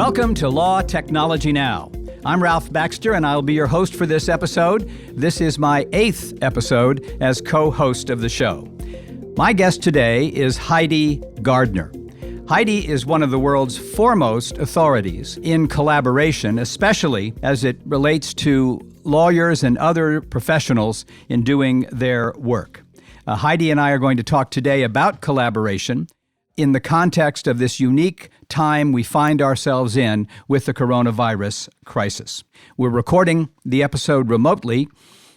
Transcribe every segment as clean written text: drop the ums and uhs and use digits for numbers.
Welcome to Law Technology Now. I'm Ralph Baxter, and I'll be your host for this episode. This is my 8th episode as co-host of the show. My guest today is Heidi Gardner. Heidi is one of the world's foremost authorities in collaboration, especially as it relates to lawyers and other professionals in doing their work. Heidi and I are going to talk today about collaboration in the context of this unique time we find ourselves in with the coronavirus crisis. We're recording the episode remotely.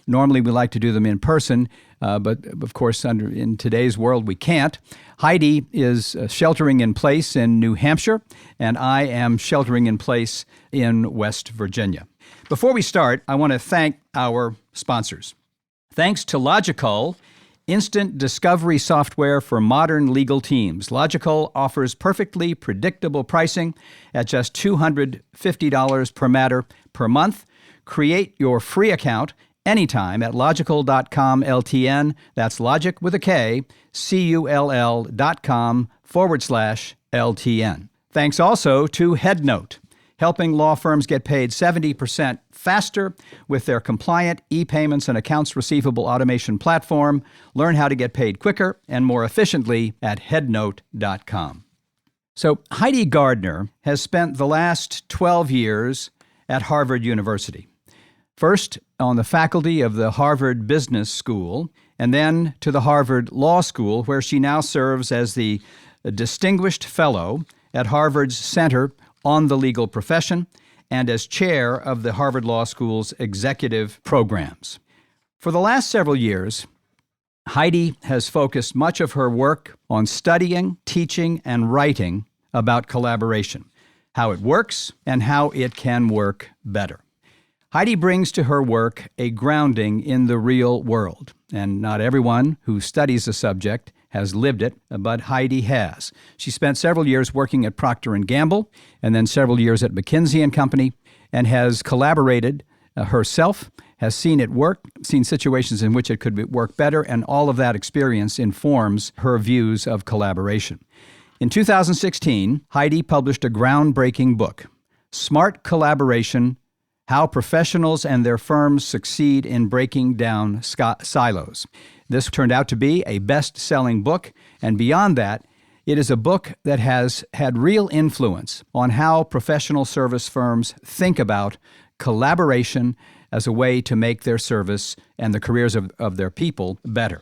Normally we like to do them in person, but of course in today's world we can't. Heidi is sheltering in place in New Hampshire, and I am sheltering in place in West Virginia. Before we start, I want to thank our sponsors. Thanks to Logical, instant discovery software for modern legal teams. Logical offers perfectly predictable pricing at just $250 per matter per month. Create your free account anytime at logical.com LTN. That's logic with a K, CULL.com/LTN. Thanks also to HeadNote, helping law firms get paid 70% faster with their compliant e-payments and accounts receivable automation platform. Learn how to get paid quicker and more efficiently at headnote.com. So Heidi Gardner has spent the last 12 years at Harvard University. First on the faculty of the Harvard Business School, and then to the Harvard Law School, where she now serves as the Distinguished Fellow at Harvard's Center on the Legal Profession and as chair of the Harvard Law School's executive programs. For the last several years, Heidi has focused much of her work on studying, teaching, and writing about collaboration, how it works, and how it can work better. Heidi brings to her work a grounding in the real world, and not everyone who studies a subject has lived it, but Heidi has. She spent several years working at Procter & Gamble and then several years at McKinsey & Company and has collaborated herself, has seen it work, seen situations in which it could work better, and all of that experience informs her views of collaboration. In 2016, Heidi published a groundbreaking book, Smart Collaboration: How Professionals and Their Firms Succeed in Breaking Down Silos. This turned out to be a best-selling book, and beyond that, it is a book that has had real influence on how professional service firms think about collaboration as a way to make their service and the careers of their people better.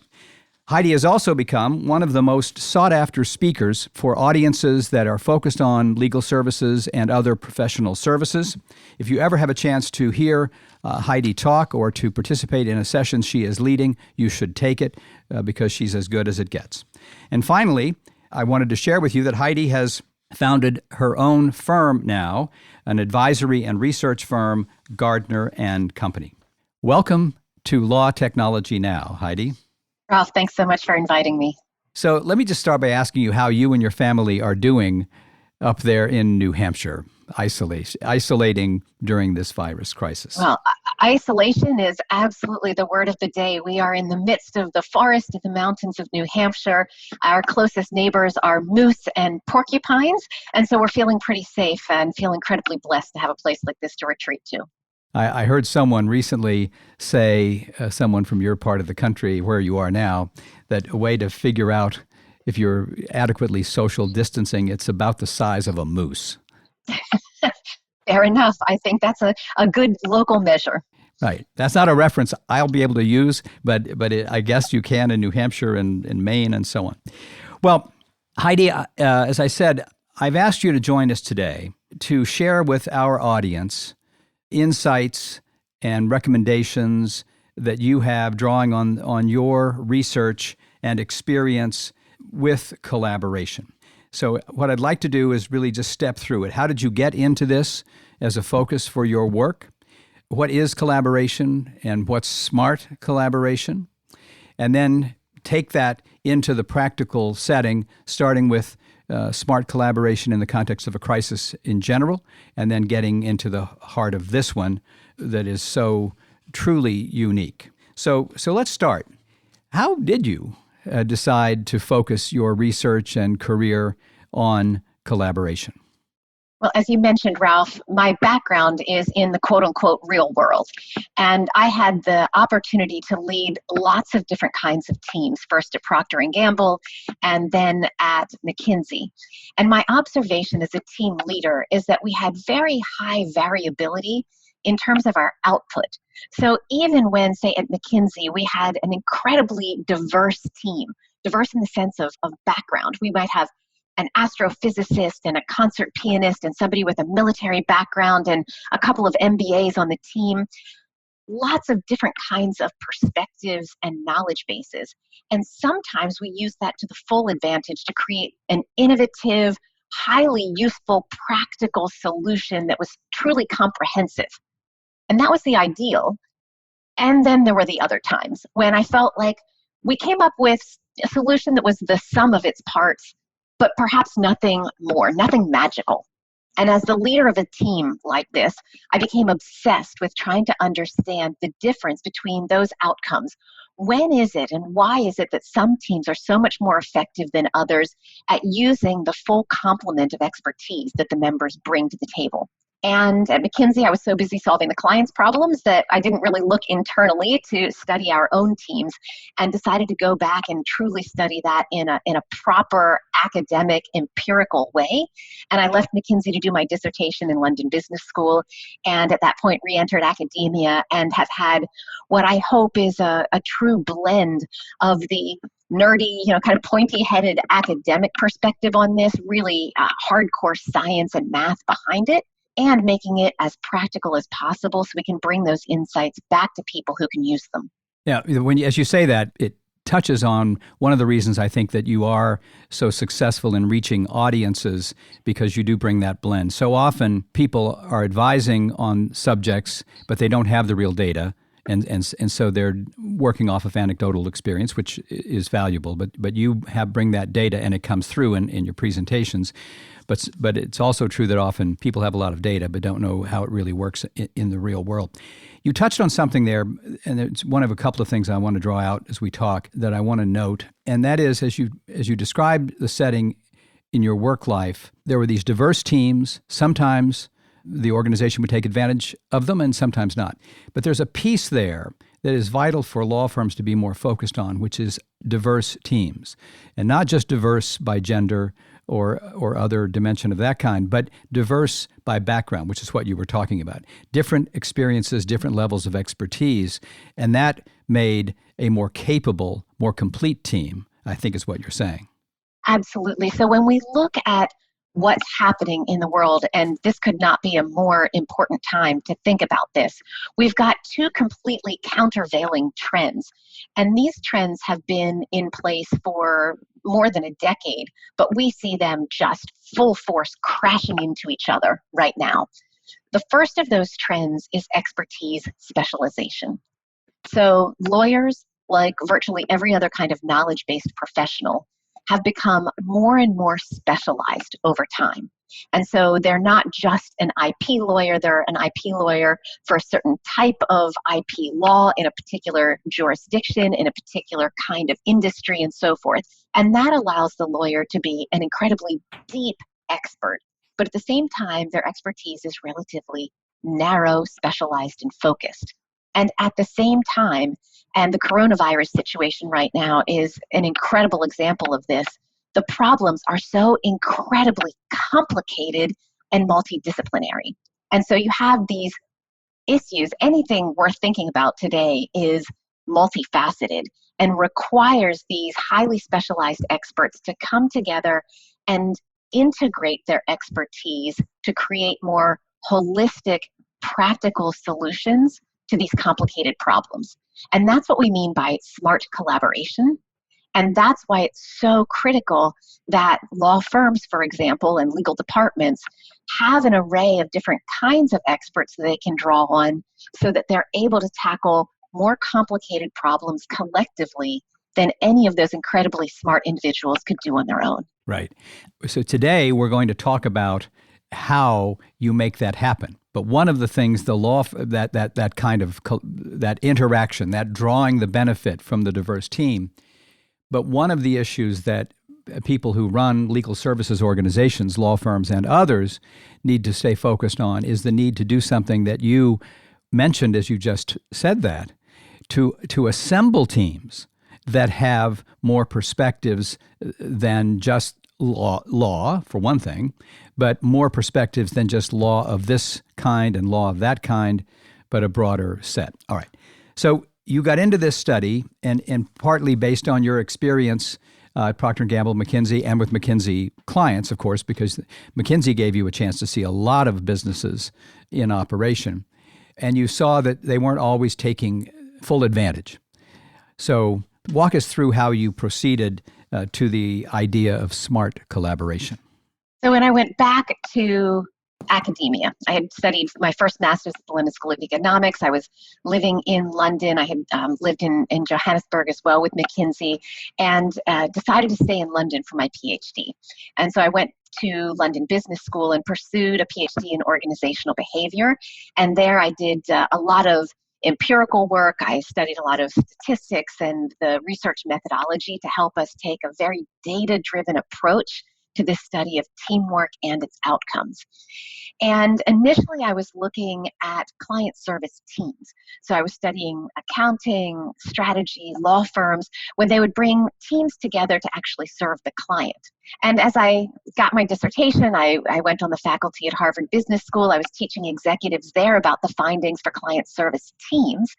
Heidi has also become one of the most sought-after speakers for audiences that are focused on legal services and other professional services. If you ever have a chance to hear Heidi talk or to participate in a session she is leading, you should take it because she's as good as it gets. And finally, I wanted to share with you that Heidi has founded her own firm now, an advisory and research firm, Gardner and Company. Welcome to Law Technology Now, Heidi. Ralph, thanks so much for inviting me. So let me just start by asking you how you and your family are doing up there in New Hampshire, isolating during this virus crisis. Well, isolation is absolutely the word of the day. We are in the midst of the forest of the mountains of New Hampshire. Our closest neighbors are moose and porcupines, and so we're feeling pretty safe and feel incredibly blessed to have a place like this to retreat to. I heard someone recently say, someone from your part of the country where you are now, that a way to figure out if you're adequately social distancing, it's about the size of a moose. Fair enough. I think that's a good local measure. Right. That's not a reference I'll be able to use, but I guess you can in New Hampshire and in Maine and so on. Well, Heidi, as I said, I've asked you to join us today to share with our audience insights and recommendations that you have drawing on your research and experience with collaboration. So what I'd like to do is really just step through it. How did you get into this as a focus for your work? What is collaboration and what's smart collaboration? And then take that into the practical setting, starting with smart collaboration in the context of a crisis in general, and then getting into the heart of this one that is so truly unique. So let's start. How did you decide to focus your research and career on collaboration? Well, as you mentioned, Ralph, my background is in the quote unquote real world. And I had the opportunity to lead lots of different kinds of teams, first at Procter and Gamble and then at McKinsey. And my observation as a team leader is that we had very high variability in terms of our output. So even when, say, at McKinsey, we had an incredibly diverse team, diverse in the sense of background. We might have an astrophysicist and a concert pianist and somebody with a military background and a couple of MBAs on the team. Lots of different kinds of perspectives and knowledge bases. And sometimes we use that to the full advantage to create an innovative, highly useful, practical solution that was truly comprehensive. And that was the ideal. And then there were the other times when I felt like we came up with a solution that was the sum of its parts, but perhaps nothing more, nothing magical. And as the leader of a team like this, I became obsessed with trying to understand the difference between those outcomes. When is it and why is it that some teams are so much more effective than others at using the full complement of expertise that the members bring to the table? And at McKinsey, I was so busy solving the client's problems that I didn't really look internally to study our own teams, and decided to go back and truly study that in a proper academic, empirical way. And I left McKinsey to do my dissertation in London Business School, and at that point re-entered academia and have had what I hope is a true blend of the nerdy, kind of pointy-headed academic perspective on this, really hardcore science and math behind it, and making it as practical as possible so we can bring those insights back to people who can use them. Yeah, as you say that, it touches on one of the reasons I think that you are so successful in reaching audiences, because you do bring that blend. So often people are advising on subjects, but they don't have the real data. And so they're working off of anecdotal experience, which is valuable. But you bring that data, and it comes through in your presentations. But it's also true that often people have a lot of data but don't know how it really works in the real world. You touched on something there, and it's one of a couple of things I want to draw out as we talk that I want to note, and that is as you described the setting in your work life, there were these diverse teams. Sometimes the organization would take advantage of them and sometimes not. But there's a piece there that is vital for law firms to be more focused on, which is diverse teams. And not just diverse by gender or other dimension of that kind, but diverse by background, which is what you were talking about. Different experiences, different levels of expertise, and that made a more capable, more complete team, I think is what you're saying. Absolutely. So when we look at what's happening in the world, and this could not be a more important time to think about this. We've got two completely countervailing trends, and these trends have been in place for more than a decade, but we see them just full force crashing into each other right now. The first of those trends is expertise specialization. So lawyers, like virtually every other kind of knowledge-based professional, have become more and more specialized over time. And so they're not just an IP lawyer, they're an IP lawyer for a certain type of IP law in a particular jurisdiction, in a particular kind of industry, and so forth. And that allows the lawyer to be an incredibly deep expert. But at the same time, their expertise is relatively narrow, specialized, and focused. And at the same time, and the coronavirus situation right now is an incredible example of this, the problems are so incredibly complicated and multidisciplinary. And so you have these issues. Anything worth thinking about today is multifaceted and requires these highly specialized experts to come together and integrate their expertise to create more holistic, practical solutions to these complicated problems. And that's what we mean by smart collaboration. And that's why it's so critical that law firms, for example, and legal departments have an array of different kinds of experts that they can draw on so that they're able to tackle more complicated problems collectively than any of those incredibly smart individuals could do on their own. Right. So today we're going to talk about how you make that happen. But one of the things that kind of that interaction, that drawing the benefit from the diverse team, but one of the issues that people who run legal services organizations, law firms, and others need to stay focused on is the need to do something that you mentioned as you just said that, to assemble teams that have more perspectives than just law, for one thing, but more perspectives than just law of this kind and law of that kind, but a broader set. All right. So you got into this study, and partly based on your experience at Procter & Gamble, McKinsey, and with McKinsey clients, of course, because McKinsey gave you a chance to see a lot of businesses in operation, and you saw that they weren't always taking full advantage. So walk us through how you proceeded to the idea of smart collaboration. So when I went back to academia, I had studied my first master's at the London School of Economics. I was living in London. I had lived in Johannesburg as well with McKinsey, and decided to stay in London for my PhD. And so I went to London Business School and pursued a PhD in organizational behavior. And there I did a lot of empirical work. I studied a lot of statistics and the research methodology to help us take a very data-driven approach to this study of teamwork and its outcomes. And initially, I was looking at client service teams. So I was studying accounting, strategy, law firms, when they would bring teams together to actually serve the client. And as I got my dissertation, I went on the faculty at Harvard Business School. I was teaching executives there about the findings for client service teams.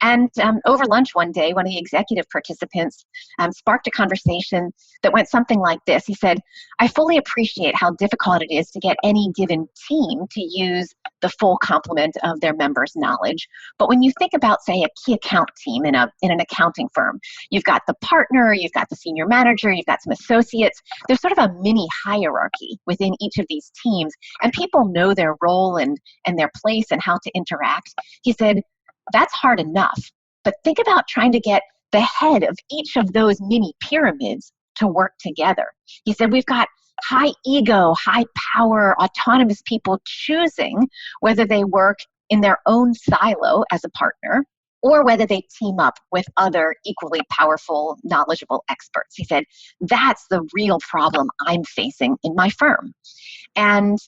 And over lunch one day, one of the executive participants sparked a conversation that went something like this. He said, "I fully appreciate how difficult it is to get any given team to use the full complement of their members' knowledge. But when you think about, say, a key account team in an accounting firm, you've got the partner, you've got the senior manager, you've got some associates. There's sort of a mini hierarchy within each of these teams, and people know their role and their place and how to interact." He said, "That's hard enough, but think about trying to get the head of each of those mini pyramids to work together." He said, "We've got high ego, high power, autonomous people choosing whether they work in their own silo as a partner or whether they team up with other equally powerful, knowledgeable experts." He said, "That's the real problem I'm facing in my firm." And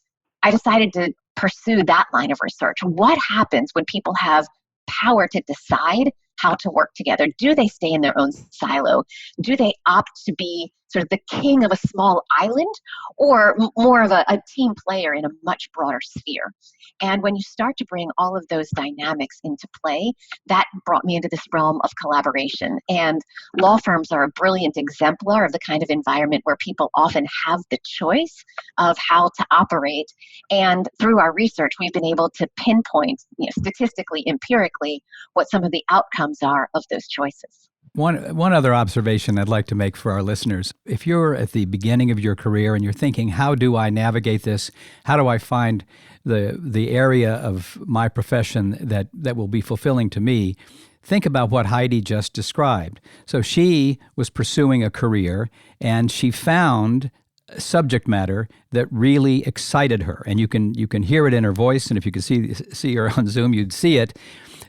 I decided to pursue that line of research. What happens when people have power to decide how to work together? Do they stay in their own silo? Do they opt to be sort of the king of a small island, or more of a team player in a much broader sphere? And when you start to bring all of those dynamics into play, that brought me into this realm of collaboration. And law firms are a brilliant exemplar of the kind of environment where people often have the choice of how to operate. And through our research, we've been able to pinpoint, statistically, empirically, what some of the outcomes are of those choices. One other observation I'd like to make for our listeners. If you're at the beginning of your career and you're thinking, how do I navigate this? How do I find the area of my profession that will be fulfilling to me? Think about what Heidi just described. So she was pursuing a career, and she found subject matter that really excited her. And you can hear it in her voice, and if you could see her on Zoom, you'd see it,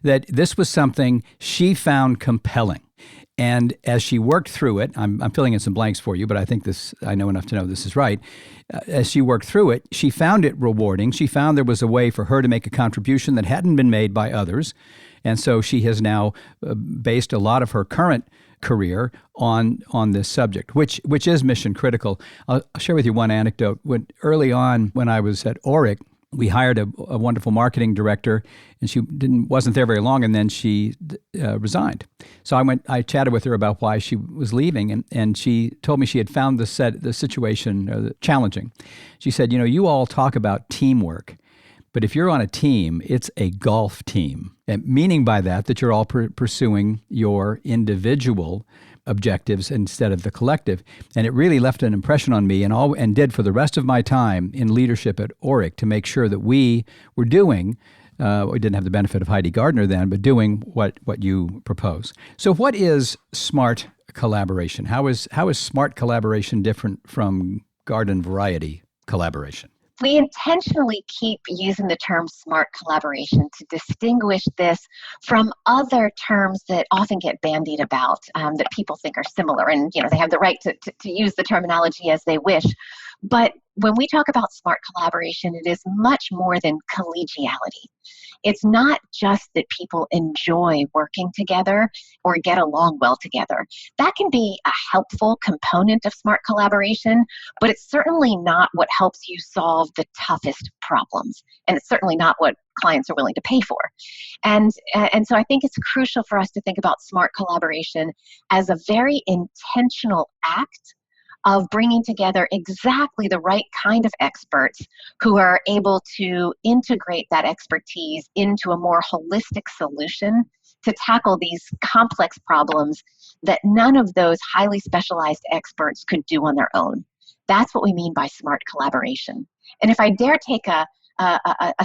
that this was something she found compelling. And as she worked through it, I'm filling in some blanks for you, but I know enough to know this is right. As she worked through it, she found it rewarding. She found there was a way for her to make a contribution that hadn't been made by others. And so she has now based a lot of her current career on this subject, which is mission critical. I'll share with you one anecdote. Early on, when I was at Oric, we hired a wonderful marketing director, and she wasn't there very long, and then she resigned. So I chatted with her about why she was leaving, and she told me she had found the situation challenging. She said, you all talk about teamwork, but if you're on a team, it's a golf team. And meaning by that you're all pursuing your individual objectives instead of the collective. And it really left an impression on me and did for the rest of my time in leadership at Oric to make sure that we were doing, we didn't have the benefit of Heidi Gardner then, but doing what you propose. So what is smart collaboration? How is smart collaboration different from garden variety collaboration? We intentionally keep using the term smart collaboration to distinguish this from other terms that often get bandied about, that people think are similar. And, they have the right to use the terminology as they wish. But when we talk about smart collaboration, it is much more than collegiality. It's not just that people enjoy working together or get along well together. That can be a helpful component of smart collaboration, but it's certainly not what helps you solve the toughest problems. And it's certainly not what clients are willing to pay for. And so I think it's crucial for us to think about smart collaboration as a very intentional act of bringing together exactly the right kind of experts who are able to integrate that expertise into a more holistic solution to tackle these complex problems that none of those highly specialized experts could do on their own. That's what we mean by smart collaboration. And if I dare take a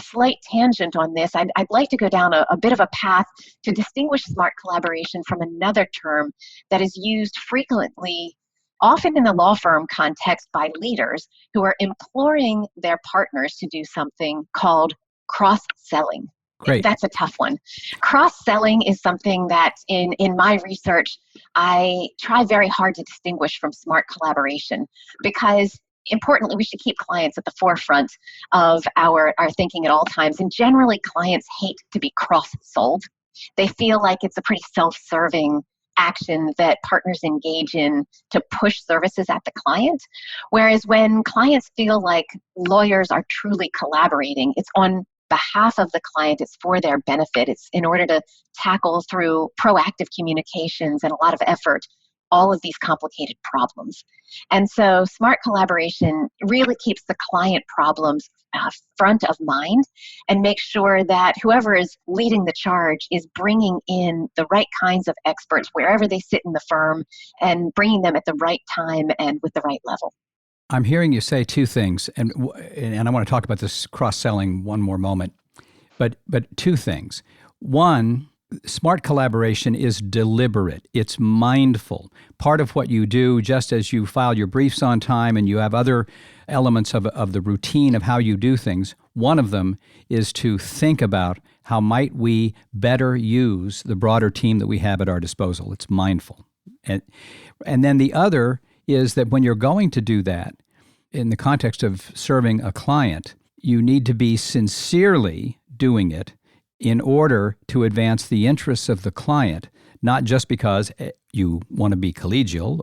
slight tangent on this, I'd like to go down a bit of a path to distinguish smart collaboration from another term that is used frequently, often in the law firm context, by leaders who are imploring their partners to do something called cross-selling. Great. That's a tough one. Cross-selling is something that in my research, I try very hard to distinguish from smart collaboration, because importantly, we should keep clients at the forefront of our thinking at all times. And generally, clients hate to be cross-sold. They feel like it's a pretty self-serving action that partners engage in to push services at the client. Whereas when clients feel like lawyers are truly collaborating, it's on behalf of the client, it's for their benefit, it's in order to tackle through proactive communications and a lot of effort all of these complicated problems. And so smart collaboration really keeps the client problems front of mind and makes sure that whoever is leading the charge is bringing in the right kinds of experts wherever they sit in the firm and bringing them at the right time and with the right level. I'm hearing you say two things, and I want to talk about this cross-selling one more moment, but two things. One, smart collaboration is deliberate. It's mindful. Part of what you do, just as you file your briefs on time and you have other elements of the routine of how you do things, one of them is to think about how might we better use the broader team that we have at our disposal. It's mindful. And then the other is that when you're going to do that, in the context of serving a client, you need to be sincerely doing it in order to advance the interests of the client, not just because you want to be collegial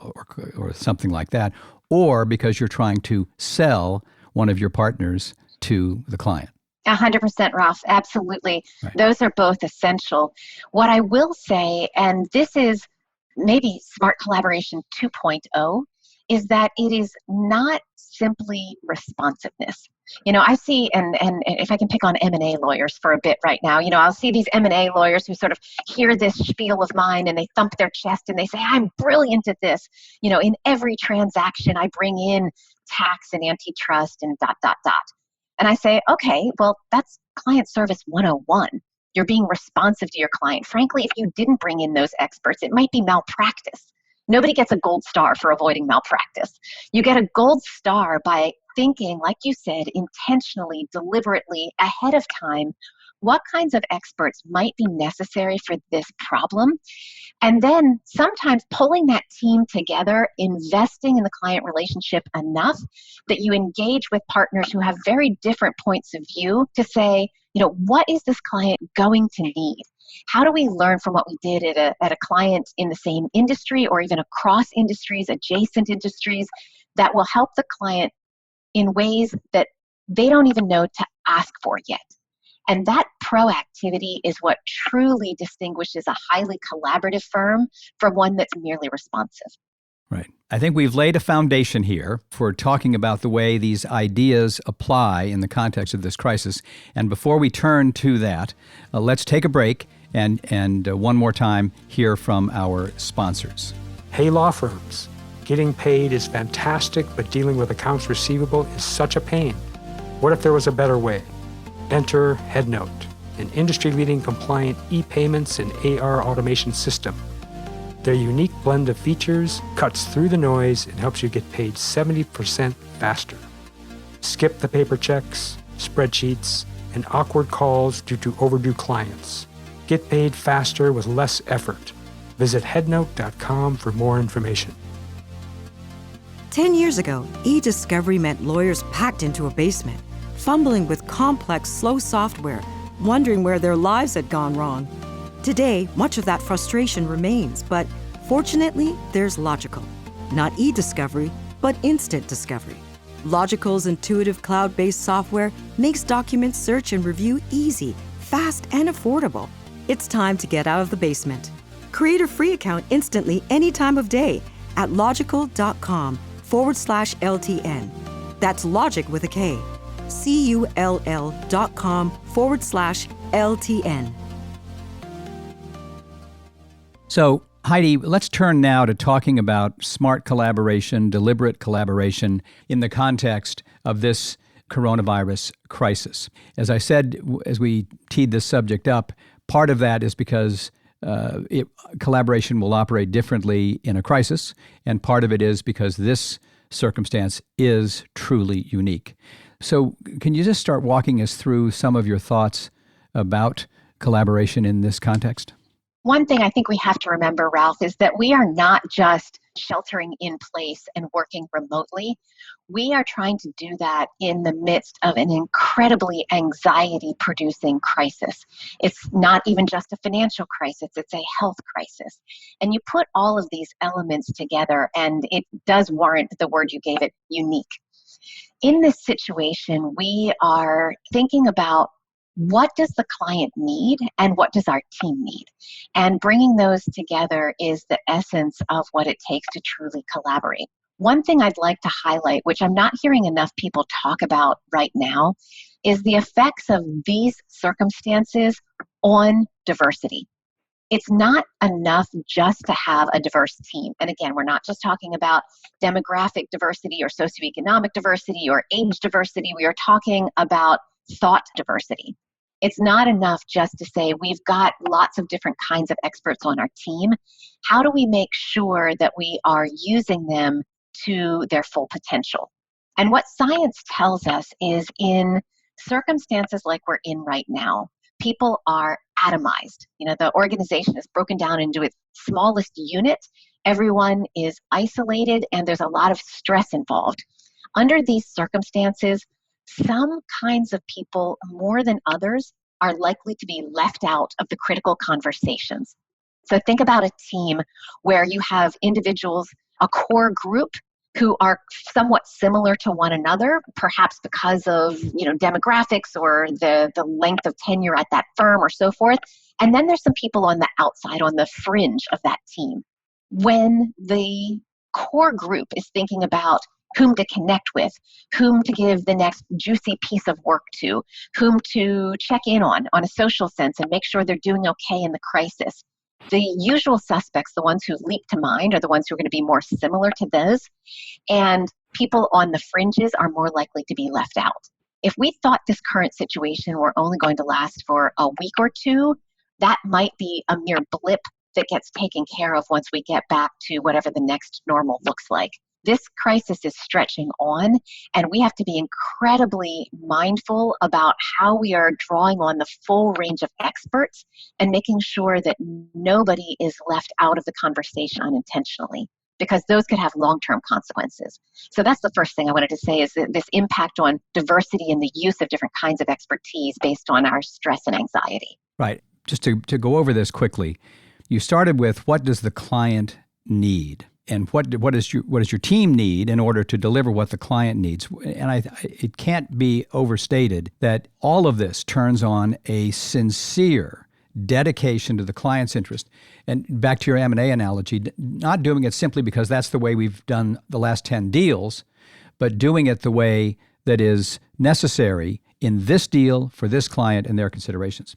or something like that, or because you're trying to sell one of your partners to the client. 100%, Ralph. Absolutely. Right. Those are both essential. What I will say, and this is maybe smart collaboration 2.0, is that it is not simply responsiveness. I see, and if I can pick on M&A lawyers for a bit right now, I'll see these M&A lawyers who sort of hear this spiel of mine and they thump their chest and they say, I'm brilliant at this. In every transaction, I bring in tax and antitrust and ... And I say, okay, well, that's client service 101. You're being responsive to your client. Frankly, if you didn't bring in those experts, it might be malpractice. Nobody gets a gold star for avoiding malpractice. You get a gold star by thinking, like you said, intentionally, deliberately, ahead of time, what kinds of experts might be necessary for this problem. And then sometimes pulling that team together, investing in the client relationship enough that you engage with partners who have very different points of view to say, what is this client going to need? How do we learn from what we did at a client in the same industry or even across industries, adjacent industries, that will help the client in ways that they don't even know to ask for yet? And that proactivity is what truly distinguishes a highly collaborative firm from one that's merely responsive. Right. I think we've laid a foundation here for talking about the way these ideas apply in the context of this crisis. And before we turn to that, let's take a break and one more time hear from our sponsors. Hey, law firms. Getting paid is fantastic, but dealing with accounts receivable is such a pain. What if there was a better way? Enter HeadNote, an industry-leading compliant e-payments and AR automation system. Their unique blend of features cuts through the noise and helps you get paid 70% faster. Skip the paper checks, spreadsheets, and awkward calls due to overdue clients. Get paid faster with less effort. Visit headnote.com for more information. 10 years ago, e-discovery meant lawyers packed into a basement, fumbling with complex, slow software, wondering where their lives had gone wrong. Today, much of that frustration remains, but fortunately, there's Logical. Not e-discovery, but instant discovery. Logical's intuitive cloud-based software makes document search and review easy, fast, and affordable. It's time to get out of the basement. Create a free account instantly any time of day at logical.com/LTN. That's logic with a K. CULL.com/LTN. So, Heidi, let's turn now to talking about smart collaboration, deliberate collaboration in the context of this coronavirus crisis. As I said, as we teed this subject up, part of that is because collaboration will operate differently in a crisis, and part of it is because this circumstance is truly unique. So can you just start walking us through some of your thoughts about collaboration in this context? One thing I think we have to remember, Ralph, is that we are not just sheltering in place and working remotely. We are trying to do that in the midst of an incredibly anxiety-producing crisis. It's not even just a financial crisis, it's a health crisis. And you put all of these elements together, and it does warrant the word you gave it, unique. In this situation, we are thinking about what does the client need and what does our team need? And bringing those together is the essence of what it takes to truly collaborate. One thing I'd like to highlight, which I'm not hearing enough people talk about right now, is the effects of these circumstances on diversity. It's not enough just to have a diverse team. And again, we're not just talking about demographic diversity or socioeconomic diversity or age diversity. We are talking about thought diversity. It's not enough just to say we've got lots of different kinds of experts on our team. How do we make sure that we are using them to their full potential? And what science tells us is in circumstances like we're in right now, people are atomized. You know, the organization is broken down into its smallest unit. Everyone is isolated and there's a lot of stress involved. Under these circumstances, some kinds of people more than others are likely to be left out of the critical conversations. So think about a team where you have individuals, a core group who are somewhat similar to one another, perhaps because of, demographics or the length of tenure at that firm or so forth. And then there's some people on the outside, on the fringe of that team. When the core group is thinking about whom to connect with, whom to give the next juicy piece of work to, whom to check in on a social sense and make sure they're doing okay in the crisis. The usual suspects, the ones who leap to mind, are the ones who are going to be more similar to those. And people on the fringes are more likely to be left out. If we thought this current situation were only going to last for a week or two, that might be a mere blip that gets taken care of once we get back to whatever the next normal looks like. This crisis is stretching on, and we have to be incredibly mindful about how we are drawing on the full range of experts and making sure that nobody is left out of the conversation unintentionally, because those could have long-term consequences. So that's the first thing I wanted to say, is that this impact on diversity and the use of different kinds of expertise based on our stress and anxiety. Right. Just to go over this quickly, you started with what does the client need? And what does your team need in order to deliver what the client needs? And it can't be overstated that all of this turns on a sincere dedication to the client's interest. And back to your M&A analogy, not doing it simply because that's the way we've done the last 10 deals, but doing it the way that is necessary in this deal for this client and their considerations.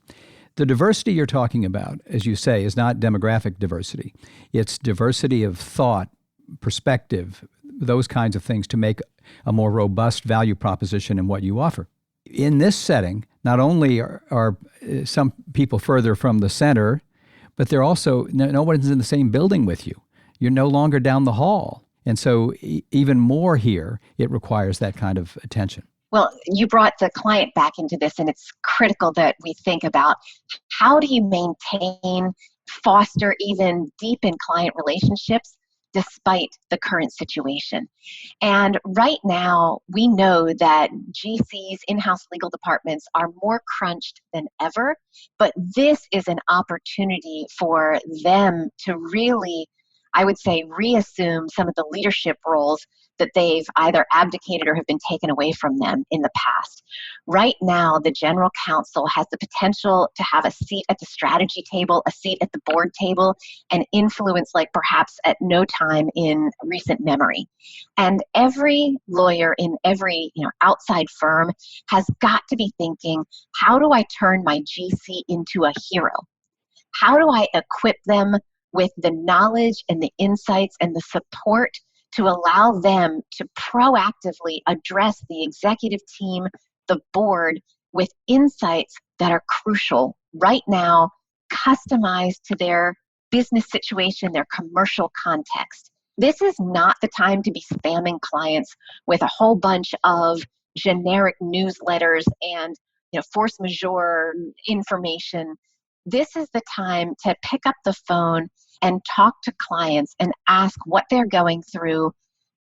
The diversity you're talking about, as you say, is not demographic diversity. It's diversity of thought, perspective, those kinds of things to make a more robust value proposition in what you offer. In this setting, not only are some people further from the center, but they're also, nobody's in the same building with you. You're no longer down the hall. And so even more here, it requires that kind of attention. Well, you brought the client back into this, and it's critical that we think about how do you maintain, foster, even deepen client relationships despite the current situation. And right now, we know that GCs, in-house legal departments, are more crunched than ever, but this is an opportunity for them to really, I would say, reassume some of the leadership roles that they've either abdicated or have been taken away from them in the past. Right now, the general counsel has the potential to have a seat at the strategy table, a seat at the board table, and influence like perhaps at no time in recent memory. And every lawyer in every outside firm has got to be thinking, how do I turn my GC into a hero? How do I equip them with the knowledge and the insights and the support to allow them to proactively address the executive team, the board, with insights that are crucial right now, customized to their business situation, their commercial context. This is not the time to be spamming clients with a whole bunch of generic newsletters and force majeure information. This is the time to pick up the phone and talk to clients and ask what they're going through,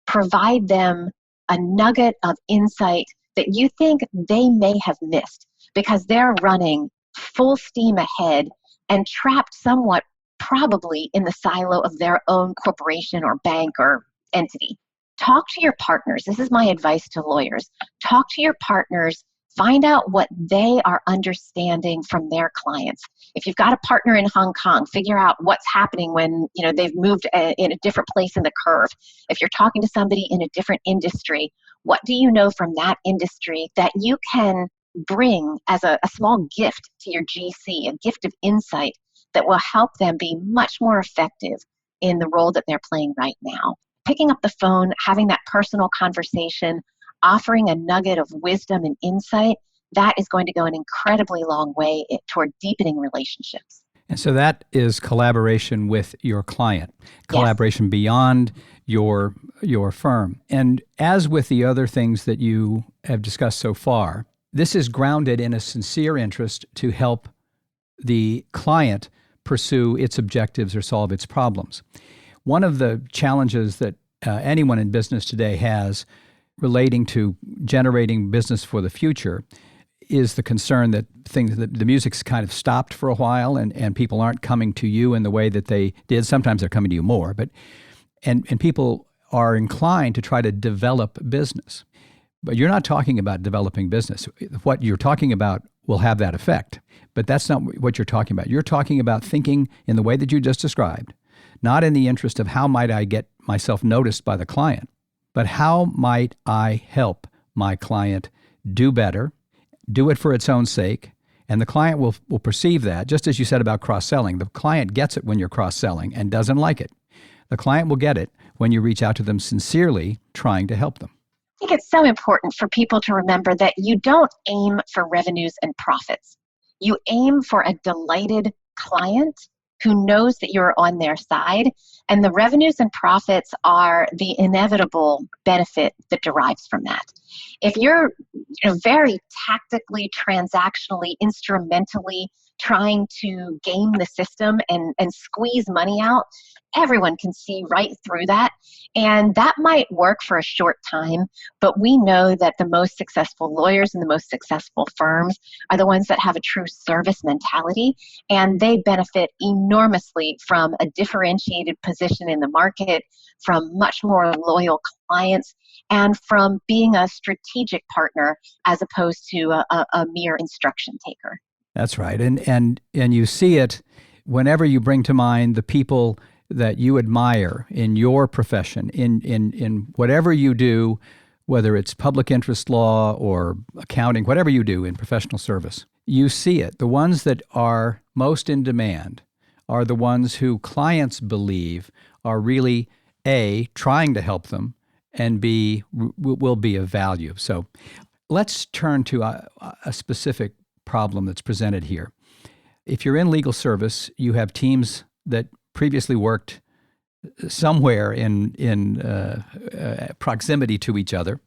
provide them a nugget of insight that you think they may have missed because they're running full steam ahead and trapped somewhat probably in the silo of their own corporation or bank or entity. Talk to your partners. This is my advice to lawyers. Talk to your partners. Find out what they are understanding from their clients. If you've got a partner in Hong Kong, figure out what's happening when they've moved in a different place in the curve. If you're talking to somebody in a different industry, what do you know from that industry that you can bring as a small gift to your GC, a gift of insight that will help them be much more effective in the role that they're playing right now? Picking up the phone, having that personal conversation, offering a nugget of wisdom and insight, that is going to go an incredibly long way toward deepening relationships. And so that is collaboration with your client, collaboration beyond your firm. And as with the other things that you have discussed so far, this is grounded in a sincere interest to help the client pursue its objectives or solve its problems. One of the challenges that anyone in business today has relating to generating business for the future is the concern that the music's kind of stopped for a while and people aren't coming to you in the way that they did. Sometimes they're coming to you more, but and people are inclined to try to develop business. But you're not talking about developing business. What you're talking about will have that effect, but that's not what you're talking about. You're talking about thinking in the way that you just described, not in the interest of how might I get myself noticed by the client, but how might I help my client do better, do it for its own sake, and the client will perceive that, just as you said about cross-selling. The client gets it when you're cross-selling and doesn't like it. The client will get it when you reach out to them sincerely, trying to help them. I think it's so important for people to remember that you don't aim for revenues and profits. You aim for a delighted client who knows that you're on their side, and the revenues and profits are the inevitable benefit that derives from that. If you're very tactically, transactionally, instrumentally trying to game the system and squeeze money out, everyone can see right through that. And that might work for a short time, but we know that the most successful lawyers and the most successful firms are the ones that have a true service mentality, and they benefit enormously from a differentiated position in the market, from much more loyal clients, and from being a strategic partner as opposed to a mere instruction taker. That's right. And you see it whenever you bring to mind the people that you admire in your profession, in whatever you do, whether it's public interest law or accounting, whatever you do in professional service. You see it. The ones that are most in demand are the ones who clients believe are really, A, trying to help them, and B, will be of value. So let's turn to a specific problem that's presented here. If you're in legal service, you have teams that previously worked somewhere in proximity to each other,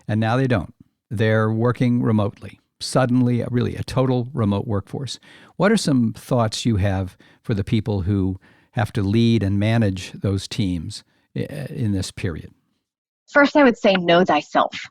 and now they don't. they're working remotely, suddenly, really a total remote workforce. What are some thoughts you have for the people who have to lead and manage those teams in this period? First, I would say know thyself.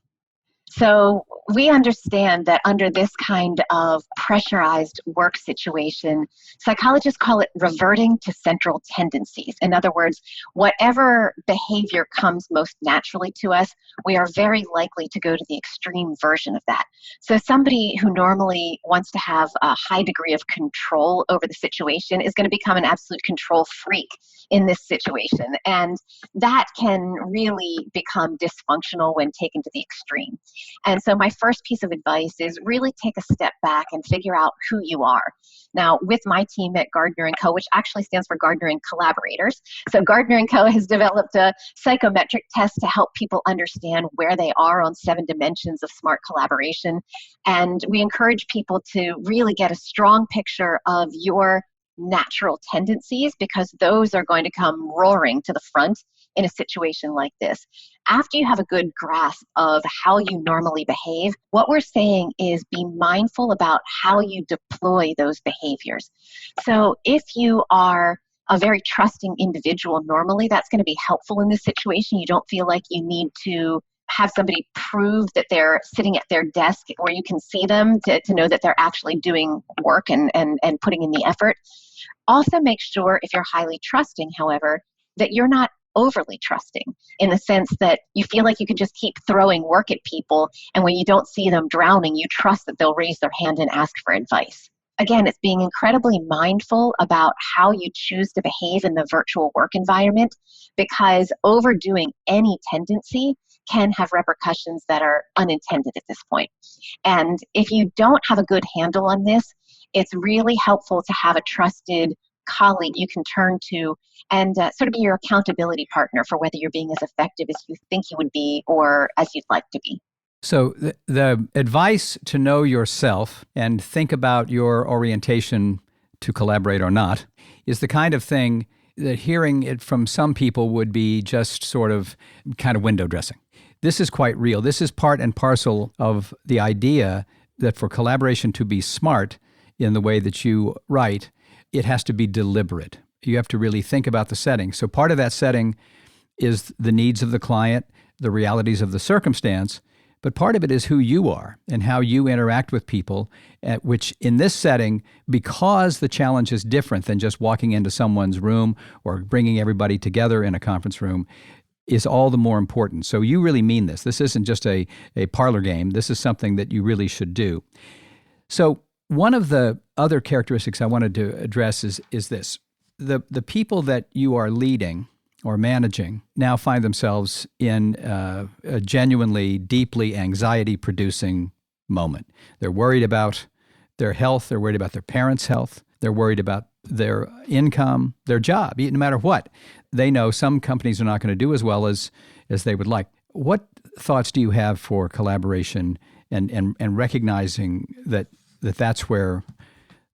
So we understand that under this kind of pressurized work situation, psychologists call it reverting to central tendencies. In other words, whatever behavior comes most naturally to us, we are very likely to go to the extreme version of that. So somebody who normally wants to have a high degree of control over the situation is going to become an absolute control freak in this situation. And that can really become dysfunctional when taken to the extreme. And so my first piece of advice is really take a step back and figure out who you are. Now, with my team at Gardner & Co., which actually stands for Gardner & Collaborators, so Gardner & Co. has developed a psychometric test to help people understand where they are on 7 dimensions of smart collaboration. And we encourage people to really get a strong picture of your natural tendencies, because those are going to come roaring to the front in a situation like this. After you have a good grasp of how you normally behave, what we're saying is be mindful about how you deploy those behaviors. So if you are a very trusting individual normally, that's going to be helpful in this situation. You don't feel like you need to have somebody prove that they're sitting at their desk where you can see them to know that they're actually doing work and putting in the effort. Also make sure, if you're highly trusting, however, that you're not overly trusting, in the sense that you feel like you can just keep throwing work at people, and when you don't see them drowning, you trust that they'll raise their hand and ask for advice. Again, it's being incredibly mindful about how you choose to behave in the virtual work environment, because overdoing any tendency can have repercussions that are unintended at this point. And if you don't have a good handle on this, it's really helpful to have a trusted colleague you can turn to and sort of be your accountability partner for whether you're being as effective as you think you would be or as you'd like to be. So the advice to know yourself and think about your orientation to collaborate or not is the kind of thing that hearing it from some people would be just sort of kind of window dressing. This is quite real. This is part and parcel of the idea that for collaboration to be smart in the way that you write, it has to be deliberate. You have to really think about the setting. So part of that setting is the needs of the client, the realities of the circumstance, but part of it is who you are and how you interact with people, which in this setting, because the challenge is different than just walking into someone's room or bringing everybody together in a conference room, is all the more important. So you really mean this. This isn't just a parlor game. This is something that you really should do. So one of the other characteristics I wanted to address is this. The people that you are leading or managing now find themselves in a genuinely, deeply anxiety-producing moment. They're worried about their health. They're worried about their parents' health. They're worried about their income, their job, no matter what. They know some companies are not going to do as well as they would like. What thoughts do you have for collaboration and recognizing that's where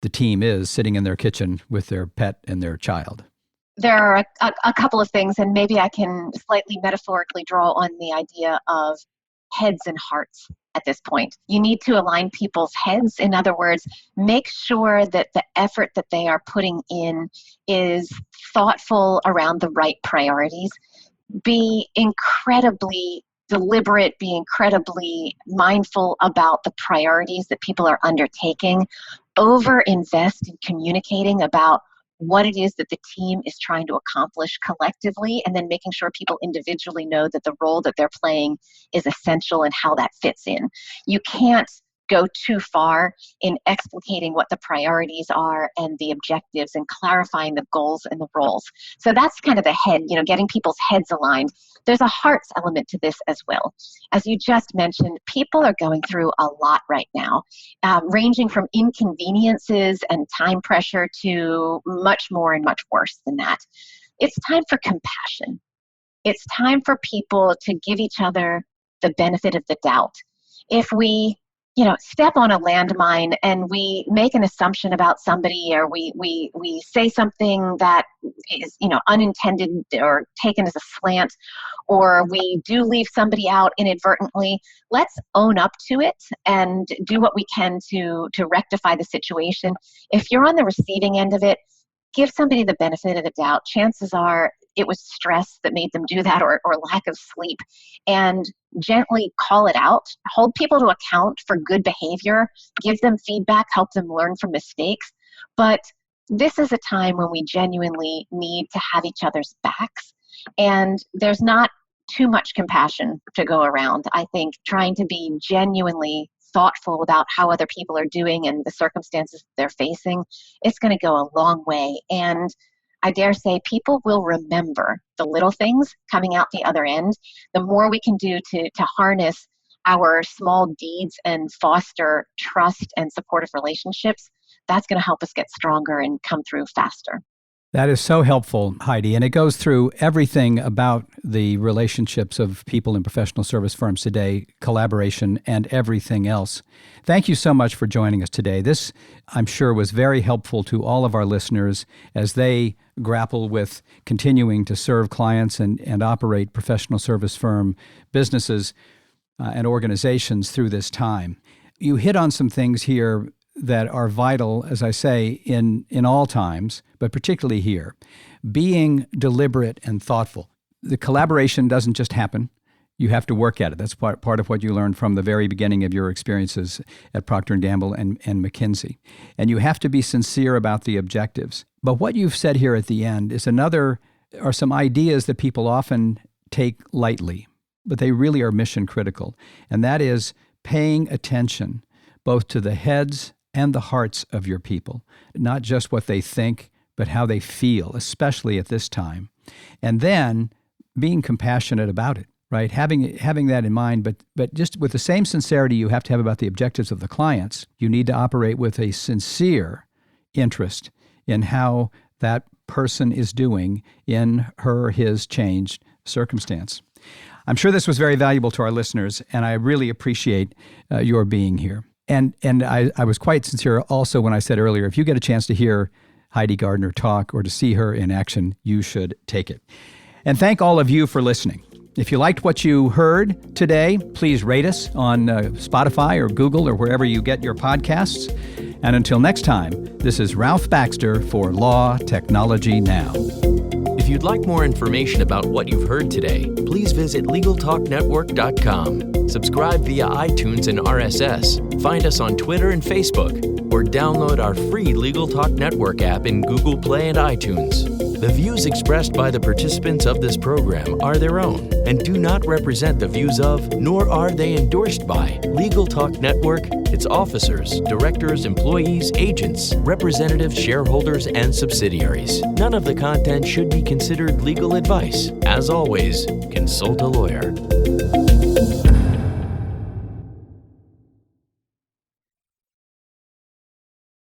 the team is sitting in their kitchen with their pet and their child? There are a couple of things, and maybe I can slightly metaphorically draw on the idea of heads and hearts at this point. You need to align people's heads. In other words, make sure that the effort that they are putting in is thoughtful around the right priorities. Be incredibly deliberate, be incredibly mindful about the priorities that people are undertaking. Over-invest in communicating about what it is that the team is trying to accomplish collectively, and then making sure people individually know that the role that they're playing is essential and how that fits in. You can't go too far in explicating what the priorities are and the objectives and clarifying the goals and the roles. So that's kind of the head, getting people's heads aligned. There's a hearts element to this as well. As you just mentioned, people are going through a lot right now, ranging from inconveniences and time pressure to much more and much worse than that. It's time for compassion. It's time for people to give each other the benefit of the doubt. If we step on a landmine and we make an assumption about somebody, or we say something that is, unintended or taken as a slant, or we do leave somebody out inadvertently, let's own up to it and do what we can to rectify the situation. If you're on the receiving end of it, give somebody the benefit of the doubt. Chances are it was stress that made them do that, or lack of sleep, and gently call it out. Hold people to account for good behavior, give them feedback, help them learn from mistakes. But this is a time when we genuinely need to have each other's backs, and there's not too much compassion to go around. I think trying to be genuinely thoughtful about how other people are doing and the circumstances they're facing, it's going to go a long way. And I dare say people will remember the little things coming out the other end. The more we can do to harness our small deeds and foster trust and supportive relationships, that's going to help us get stronger and come through faster. That is so helpful, Heidi, and it goes through everything about the relationships of people in professional service firms today, collaboration, and everything else. Thank you so much for joining us today. This, I'm sure, was very helpful to all of our listeners as they grapple with continuing to serve clients and operate professional service firm businesses and organizations through this time. You hit on some things here that are vital, as I say, in all times, but particularly here. Being deliberate and thoughtful. The collaboration doesn't just happen. You have to work at it. That's part of what you learned from the very beginning of your experiences at Procter & Gamble and McKinsey. And you have to be sincere about the objectives. But what you've said here at the end are some ideas that people often take lightly, but they really are mission critical. And that is paying attention both to the heads and the hearts of your people, not just what they think, but how they feel, especially at this time. And then being compassionate about it, right? Having that in mind, but just with the same sincerity you have to have about the objectives of the clients, you need to operate with a sincere interest in how that person is doing in her or his changed circumstance. I'm sure this was very valuable to our listeners, and I really appreciate your being here. And I was quite sincere also when I said earlier, if you get a chance to hear Heidi Gardner talk or to see her in action, you should take it. And thank all of you for listening. If you liked what you heard today, please rate us on Spotify or Google or wherever you get your podcasts. And until next time, this is Ralph Baxter for Law Technology Now. If you'd like more information about what you've heard today, please visit LegalTalkNetwork.com. Subscribe via iTunes and RSS. Find us on Twitter and Facebook, or download our free Legal Talk Network app in Google Play and iTunes. The views expressed by the participants of this program are their own and do not represent the views of, nor are they endorsed by, Legal Talk Network, its officers, directors, employees, agents, representatives, shareholders, and subsidiaries. None of the content should be considered legal advice. As always, consult a lawyer.